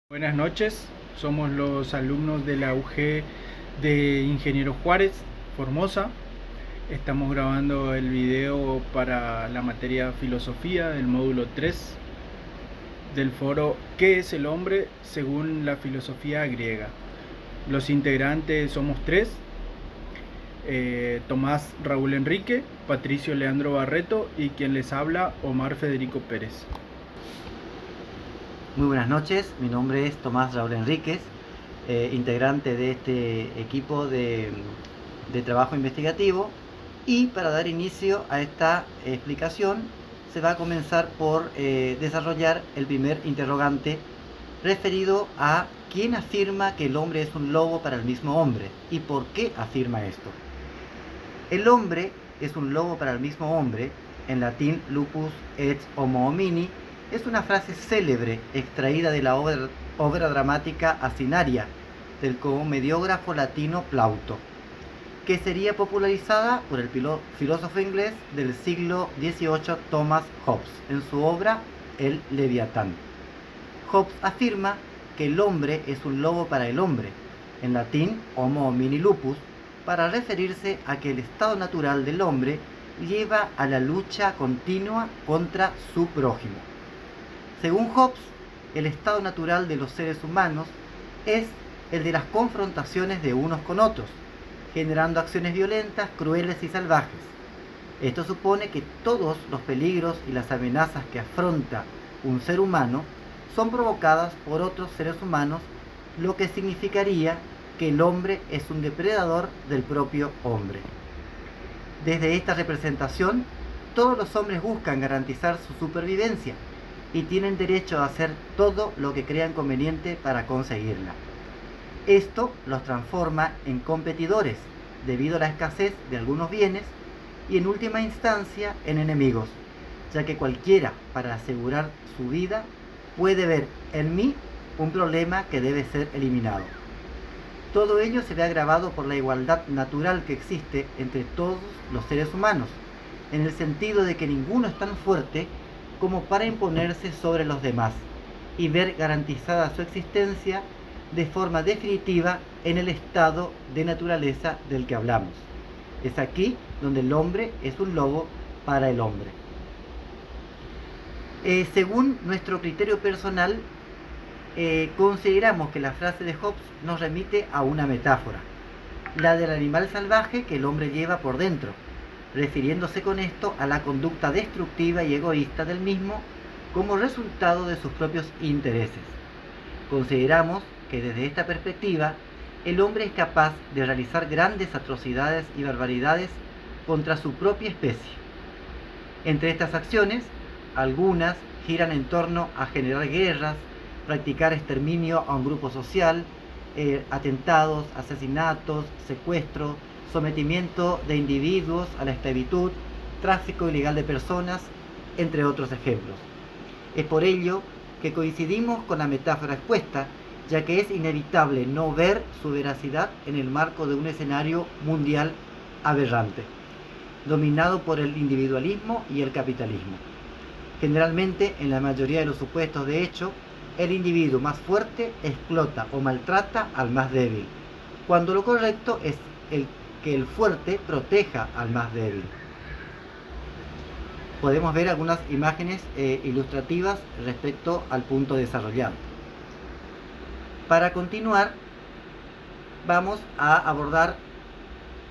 Buenas noches, somos los alumnos de la UG de Ingeniero Juárez, Formosa. Estamos grabando el video para la materia Filosofía del módulo 3 del foro ¿Qué es el hombre según la filosofía griega? Los integrantes somos tres: Tomás Raúl Enrique, Patricio Leandro Barreto y quien les habla, Omar Federico Pérez. Muy buenas noches, mi nombre es Tomás Raúl Enríquez, integrante de este equipo de trabajo investigativo, y para dar inicio a esta explicación se va a comenzar por desarrollar el primer interrogante referido a quién afirma que el hombre es un lobo para el mismo hombre y por qué afirma esto. El hombre es un lobo para el mismo hombre, en latín lupus et homo homini, es una frase célebre extraída de la obra dramática Asinaria del comediógrafo latino Plauto, que sería popularizada por el filósofo inglés del siglo XVIII Thomas Hobbes en su obra El Leviatán. Hobbes afirma que el hombre es un lobo para el hombre, en latín homo homini lupus, para referirse a que el estado natural del hombre lleva a la lucha continua contra su prójimo. Según Hobbes, el estado natural de los seres humanos es el de las confrontaciones de unos con otros, generando acciones violentas, crueles y salvajes. Esto supone que todos los peligros y las amenazas que afronta un ser humano son provocadas por otros seres humanos, lo que significaría que el hombre es un depredador del propio hombre. Desde esta representación, todos los hombres buscan garantizar su supervivencia y tienen derecho a hacer todo lo que crean conveniente para conseguirla. Esto los transforma en competidores debido a la escasez de algunos bienes y en última instancia en enemigos, ya que cualquiera, para asegurar su vida, puede ver en mí un problema que debe ser eliminado. Todo ello se ve agravado por la igualdad natural que existe entre todos los seres humanos, en el sentido de que ninguno es tan fuerte como para imponerse sobre los demás y ver garantizada su existencia de forma definitiva en el estado de naturaleza del que hablamos. Es aquí donde el hombre es un lobo para el hombre. Según nuestro criterio personal, consideramos que la frase de Hobbes nos remite a una metáfora, la del animal salvaje que el hombre lleva por dentro, refiriéndose con esto a la conducta destructiva y egoísta del mismo como resultado de sus propios intereses. Consideramos que desde esta perspectiva, el hombre es capaz de realizar grandes atrocidades y barbaridades contra su propia especie. Entre estas acciones, algunas giran en torno a generar guerras, practicar exterminio a un grupo social, atentados, asesinatos, secuestros, sometimiento de individuos a la esclavitud, tráfico ilegal de personas, entre otros ejemplos. Es por ello que coincidimos con la metáfora expuesta, ya que es inevitable no ver su veracidad en el marco de un escenario mundial aberrante, dominado por el individualismo y el capitalismo. Generalmente, en la mayoría de los supuestos de hecho, el individuo más fuerte explota o maltrata al más débil, cuando lo correcto es que el fuerte proteja al más débil. Podemos ver algunas imágenes ilustrativas respecto al punto desarrollado. Para continuar, vamos a abordar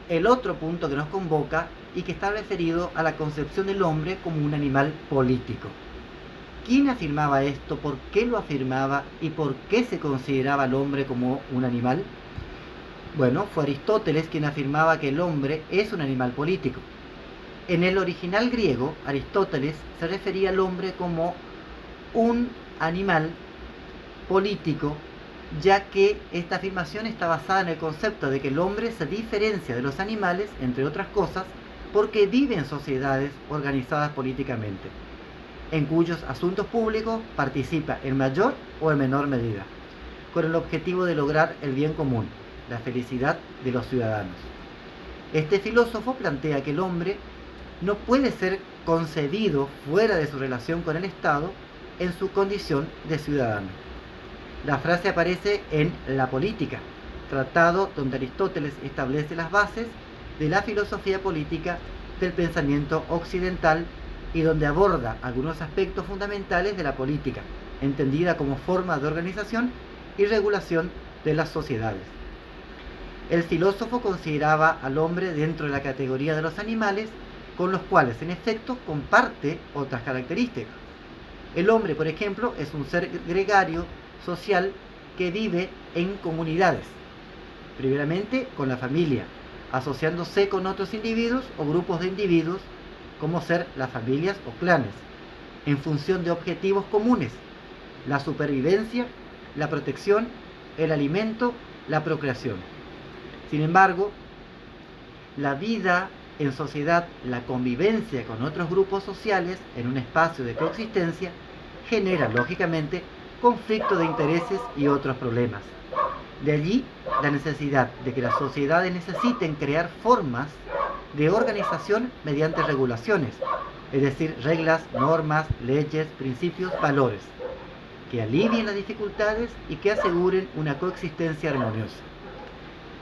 el otro punto que nos convoca y que está referido a la concepción del hombre como un animal político. ¿Quién afirmaba esto? ¿Por qué lo afirmaba? ¿Y por qué se consideraba al hombre como un animal? Bueno, fue Aristóteles quien afirmaba que el hombre es un animal político. En el original griego, Aristóteles se refería al hombre como un animal político, ya que esta afirmación está basada en el concepto de que el hombre se diferencia de los animales, entre otras cosas, porque vive en sociedades organizadas políticamente, en cuyos asuntos públicos participa en mayor o en menor medida, con el objetivo de lograr el bien común, la felicidad de los ciudadanos. Este filósofo plantea que el hombre no puede ser concebido fuera de su relación con el Estado en su condición de ciudadano. La frase aparece en La Política, tratado donde Aristóteles establece las bases de la filosofía política del pensamiento occidental y donde aborda algunos aspectos fundamentales de la política, entendida como forma de organización y regulación de las sociedades. El filósofo consideraba al hombre dentro de la categoría de los animales, con los cuales en efecto comparte otras características. El hombre, por ejemplo, es un ser gregario, social, que vive en comunidades, primeramente con la familia, asociándose con otros individuos o grupos de individuos, como ser las familias o clanes, en función de objetivos comunes: la supervivencia, la protección, el alimento, la procreación. Sin embargo, la vida en sociedad, la convivencia con otros grupos sociales en un espacio de coexistencia, genera lógicamente conflicto de intereses y otros problemas. De allí la necesidad de que las sociedades necesiten crear formas de organización mediante regulaciones, es decir, reglas, normas, leyes, principios, valores, que alivien las dificultades y que aseguren una coexistencia armoniosa.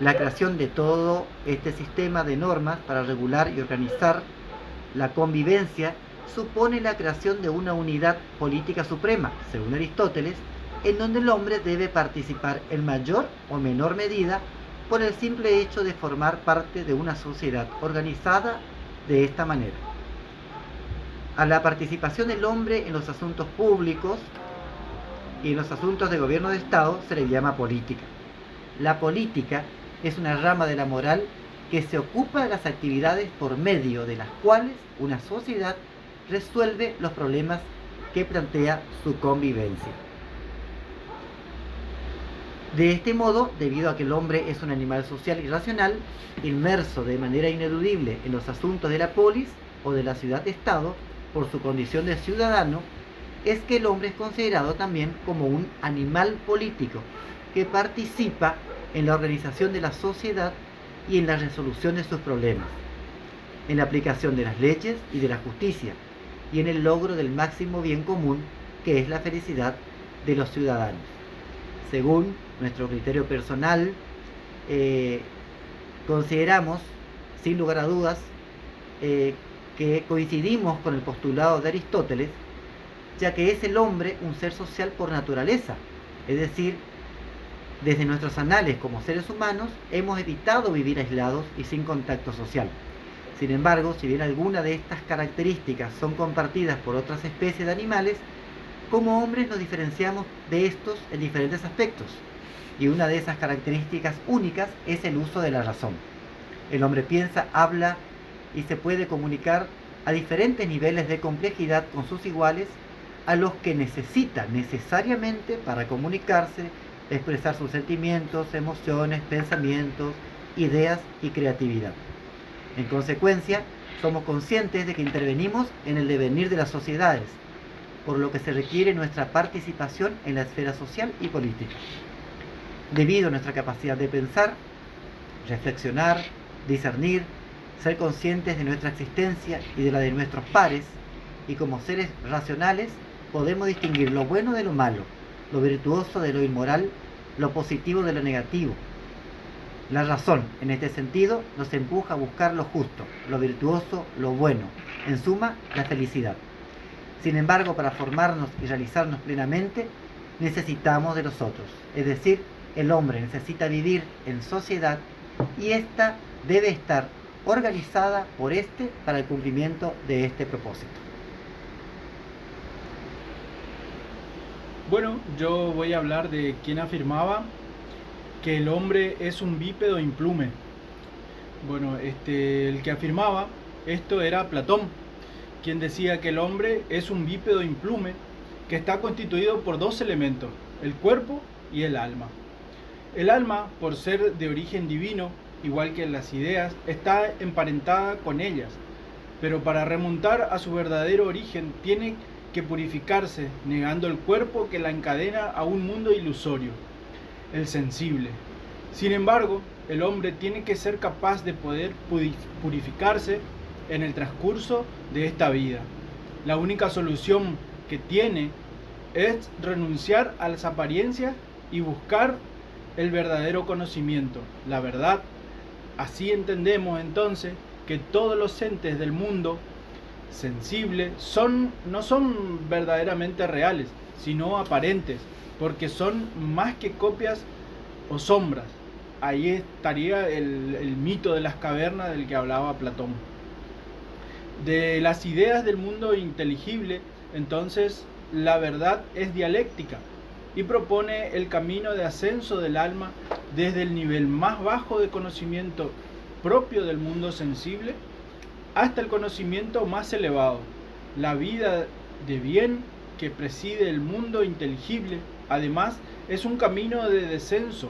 La creación de todo este sistema de normas para regular y organizar la convivencia supone la creación de una unidad política suprema, según Aristóteles, en donde el hombre debe participar en mayor o menor medida por el simple hecho de formar parte de una sociedad organizada de esta manera. A la participación del hombre en los asuntos públicos y en los asuntos de gobierno de Estado se le llama política. La política es una rama de la moral que se ocupa de las actividades por medio de las cuales una sociedad resuelve los problemas que plantea su convivencia. De este modo, debido a que el hombre es un animal social y racional, inmerso de manera ineludible en los asuntos de la polis o de la ciudad-estado, por su condición de ciudadano, es que el hombre es considerado también como un animal político que participa en la organización de la sociedad y en la resolución de sus problemas, en la aplicación de las leyes y de la justicia, y en el logro del máximo bien común, que es la felicidad de los ciudadanos. Según nuestro criterio personal, consideramos, sin lugar a dudas, que coincidimos con el postulado de Aristóteles, ya que es el hombre un ser social por naturaleza, es decir, desde nuestros anales como seres humanos hemos evitado vivir aislados y sin contacto social. Sin embargo, si bien algunas de estas características son compartidas por otras especies de animales, como hombres nos diferenciamos de estos en diferentes aspectos, y una de esas características únicas es el uso de la razón. El hombre piensa, habla y se puede comunicar a diferentes niveles de complejidad con sus iguales, a los que necesita necesariamente para comunicarse, expresar sus sentimientos, emociones, pensamientos, ideas y creatividad. En consecuencia, somos conscientes de que intervenimos en el devenir de las sociedades, por lo que se requiere nuestra participación en la esfera social y política. Debido a nuestra capacidad de pensar, reflexionar, discernir, ser conscientes de nuestra existencia y de la de nuestros pares, y como seres racionales podemos distinguir lo bueno de lo malo, lo virtuoso de lo inmoral, lo positivo de lo negativo. La razón, en este sentido, nos empuja a buscar lo justo, lo virtuoso, lo bueno, en suma, la felicidad. Sin embargo, para formarnos y realizarnos plenamente, necesitamos de los otros, es decir, el hombre necesita vivir en sociedad y ésta debe estar organizada por éste para el cumplimiento de este propósito. Bueno, yo voy a hablar de quien afirmaba que el hombre es un bípedo implume. Bueno, el que afirmaba esto era Platón, quien decía que el hombre es un bípedo implume que está constituido por dos elementos, el cuerpo y el alma. El alma, por ser de origen divino, igual que las ideas, está emparentada con ellas, pero para remontar a su verdadero origen tiene que purificarse, negando el cuerpo que la encadena a un mundo ilusorio, el sensible. Sin embargo, el hombre tiene que ser capaz de poder purificarse en el transcurso de esta vida. La única solución que tiene es renunciar a las apariencias y buscar el verdadero conocimiento, la verdad. Así entendemos entonces que todos los entes del mundo sensible no son verdaderamente reales, sino aparentes, porque son más que copias o sombras. Ahí estaría el mito de las cavernas del que hablaba Platón. De las ideas del mundo inteligible, entonces, la verdad es dialéctica y propone el camino de ascenso del alma desde el nivel más bajo de conocimiento propio del mundo sensible hasta el conocimiento más elevado, la vida de bien que preside el mundo inteligible. Además, es un camino de descenso,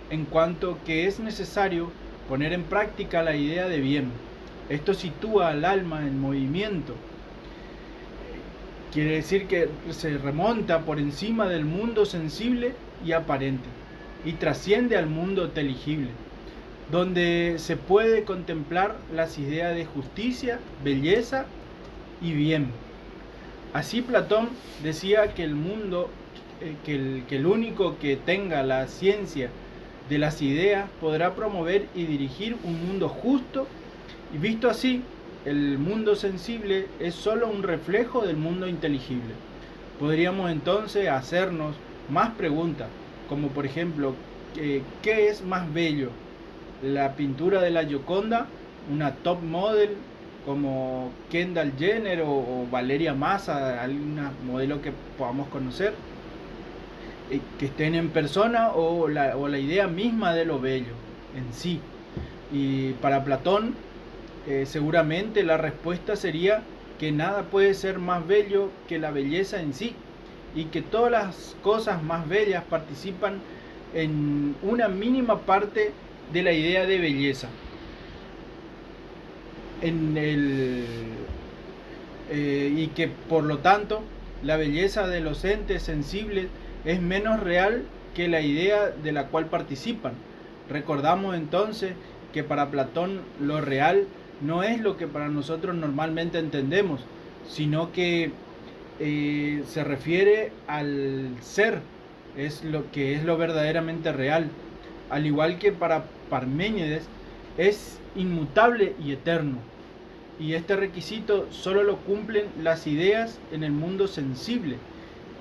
en cuanto que es necesario poner en práctica la idea de bien. Esto sitúa al alma en movimiento. Quiere decir que se remonta por encima del mundo sensible y aparente y trasciende al mundo inteligible, donde se puede contemplar las ideas de justicia, belleza y bien. Así Platón decía que el mundo, que el único que tenga la ciencia de las ideas podrá promover y dirigir un mundo justo, y visto así, el mundo sensible es solo un reflejo del mundo inteligible. Podríamos entonces hacernos más preguntas, como por ejemplo, ¿qué es más bello? ¿La pintura de la Gioconda, una top model como Kendall Jenner o Valeria Massa, alguna modelo que podamos conocer, que estén en persona, o la idea misma de lo bello en sí? Y para Platón, seguramente la respuesta sería que nada puede ser más bello que la belleza en sí, y que todas las cosas más bellas participan en una mínima parte de la idea de belleza. Y que por lo tanto la belleza de los entes sensibles es menos real que la idea de la cual participan. Recordamos entonces que para Platón lo real no es lo que para nosotros normalmente entendemos, sino que se refiere al ser, es lo que es lo verdaderamente real. Al igual que para Parménides, es inmutable y eterno, y este requisito solo lo cumplen las ideas en el mundo sensible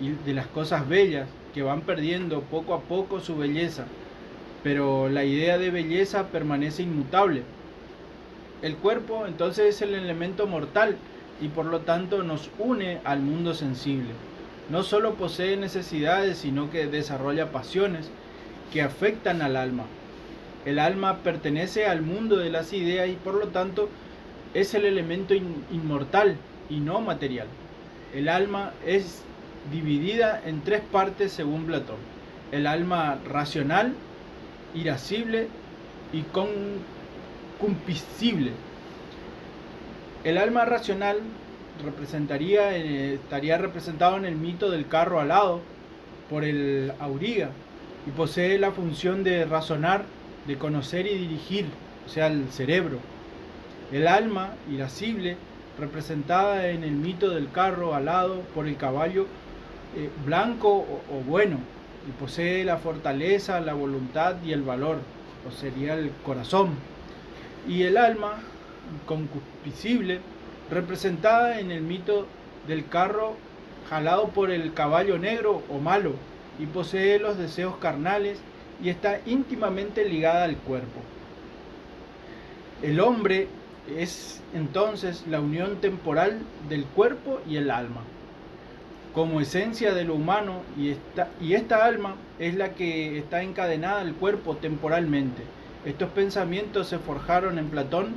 y de las cosas bellas, que van perdiendo poco a poco su belleza, pero la idea de belleza permanece inmutable. El cuerpo entonces es el elemento mortal y por lo tanto nos une al mundo sensible. No solo posee necesidades, sino que desarrolla pasiones que afectan al alma. El alma pertenece al mundo de las ideas y por lo tanto es el elemento inmortal y no material. El alma es dividida en tres partes según Platón: el alma racional, irascible y concupiscible. El alma racional estaría representado en el mito del carro alado por el auriga y posee la función de razonar, de conocer y dirigir, o sea, el cerebro. El alma irascible, representada en el mito del carro alado por el caballo blanco o bueno, y posee la fortaleza, la voluntad y el valor, o sería el corazón. Y el alma concupiscible, representada en el mito del carro jalado por el caballo negro o malo, y posee los deseos carnales y está íntimamente ligada al cuerpo. El hombre es entonces la unión temporal del cuerpo y el alma, como esencia de lo humano, y esta alma es la que está encadenada al cuerpo temporalmente. Estos pensamientos se forjaron en Platón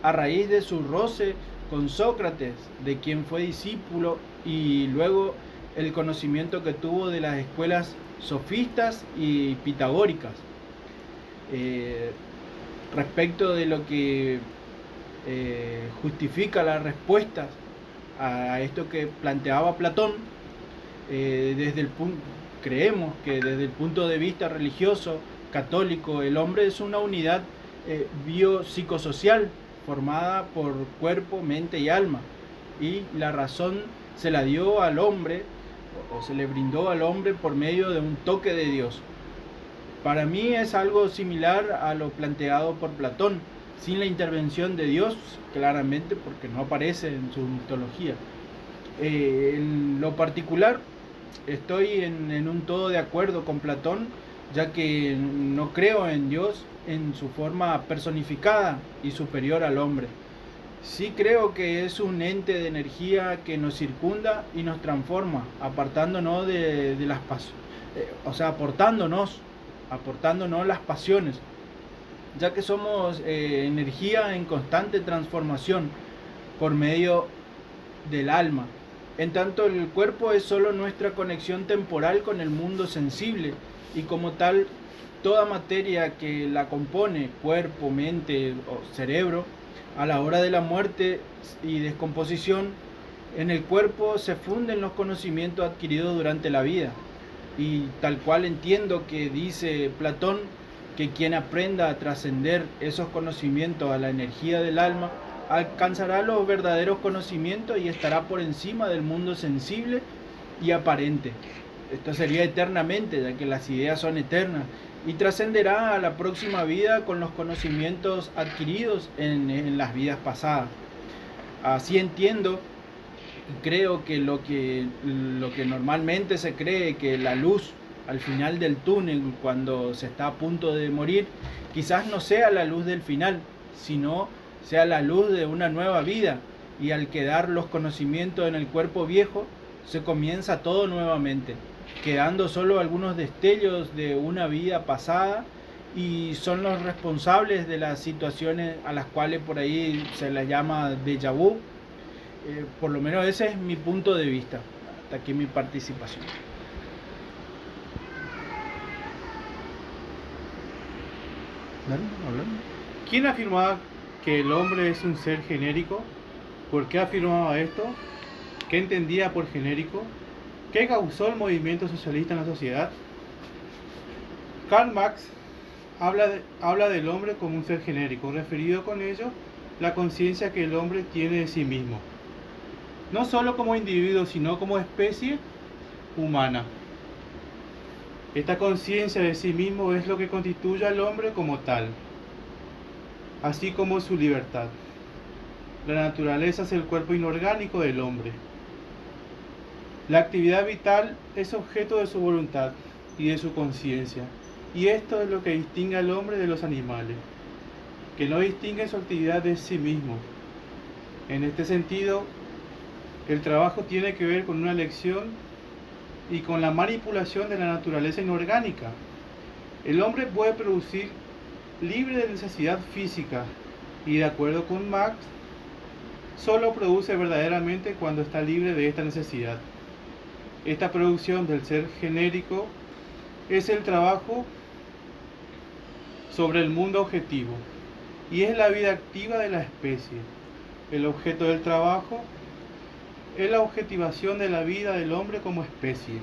a raíz de su roce con Sócrates, de quien fue discípulo, y luego el conocimiento que tuvo de las escuelas sofistas y pitagóricas. Respecto de lo que justifica las respuestas a esto que planteaba Platón, creemos que desde el punto de vista religioso católico, el hombre es una unidad biopsicosocial formada por cuerpo, mente y alma, y la razón se la dio al hombre, o se le brindó al hombre por medio de un toque de Dios. Para mí es algo similar a lo planteado por Platón, sin la intervención de Dios, claramente, porque no aparece en su mitología. En lo particular, estoy en un todo de acuerdo con Platón, ya que no creo en Dios en su forma personificada y superior al hombre. Sí creo que es un ente de energía que nos circunda y nos transforma, apartándonos de las pasiones, o sea, aportándonos las pasiones, ya que somos energía en constante transformación por medio del alma. En tanto, el cuerpo es solo nuestra conexión temporal con el mundo sensible, y como tal, toda materia que la compone, cuerpo, mente o cerebro, a la hora de la muerte y descomposición, en el cuerpo se funden los conocimientos adquiridos durante la vida. Y tal cual entiendo que dice Platón, que quien aprenda a trascender esos conocimientos a la energía del alma, alcanzará los verdaderos conocimientos y estará por encima del mundo sensible y aparente. Esto sería eternamente, ya que las ideas son eternas, y trascenderá a la próxima vida con los conocimientos adquiridos en las vidas pasadas. Así entiendo y creo que lo que normalmente se cree, que la luz al final del túnel, cuando se está a punto de morir, quizás no sea la luz del final, sino sea la luz de una nueva vida, y al quedar los conocimientos en el cuerpo viejo, se comienza todo nuevamente, quedando solo algunos destellos de una vida pasada, y son los responsables de las situaciones a las cuales por ahí se les llama déjà vu. Por lo menos ese es mi punto de vista. Hasta aquí mi participación. ¿Quién afirmaba que el hombre es un ser genérico? ¿Por qué afirmaba esto? ¿Qué entendía por genérico? ¿Qué causó el movimiento socialista en la sociedad? Karl Marx habla del hombre como un ser genérico, referido con ello la conciencia que el hombre tiene de sí mismo, no solo como individuo, sino como especie humana. Esta conciencia de sí mismo es lo que constituye al hombre como tal, así como su libertad. La naturaleza es el cuerpo inorgánico del hombre. La actividad vital es objeto de su voluntad y de su conciencia, y esto es lo que distingue al hombre de los animales, que no distinguen su actividad de sí mismo. En este sentido, el trabajo tiene que ver con una elección y con la manipulación de la naturaleza inorgánica. El hombre puede producir libre de necesidad física, y de acuerdo con Marx, solo produce verdaderamente cuando está libre de esta necesidad. Esta producción del ser genérico es el trabajo sobre el mundo objetivo, y es la vida activa de la especie. El objeto del trabajo es la objetivación de la vida del hombre como especie.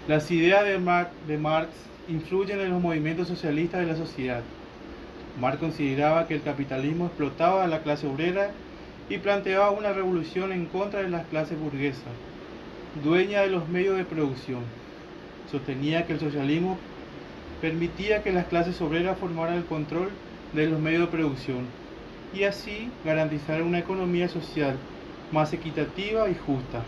Las ideas de Marx influyen en los movimientos socialistas de la sociedad. Marx consideraba que el capitalismo explotaba a la clase obrera y planteaba una revolución en contra de las clases burguesas, dueña de los medios de producción. Sostenía que el socialismo permitía que las clases obreras formaran el control de los medios de producción y así garantizar una economía social más equitativa y justa,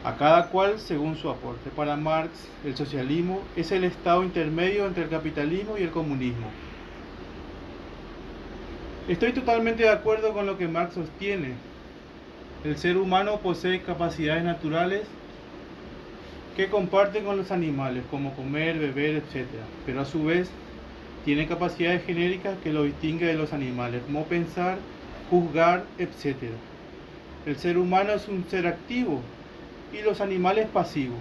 a cada cual según su aporte. Para Marx, el socialismo es el estado intermedio entre el capitalismo y el comunismo. Estoy totalmente de acuerdo con lo que Marx sostiene. El ser humano posee capacidades naturales que comparte con los animales, como comer, beber, etc. Pero a su vez tiene capacidades genéricas que lo distinguen de los animales, como pensar, juzgar, etc. El ser humano es un ser activo y los animales pasivos.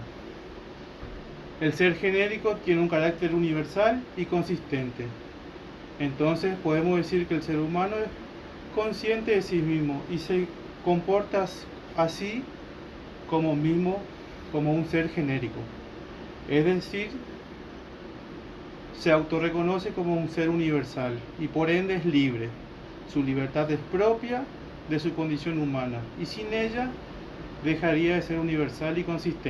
El ser genérico tiene un carácter universal y consistente. Entonces podemos decir que el ser humano es consciente de sí mismo y se comporta así como un ser genérico. Es decir, se autorreconoce como un ser universal y por ende es libre. Su libertad es propia de su condición humana y sin ella dejaría de ser universal y consistente.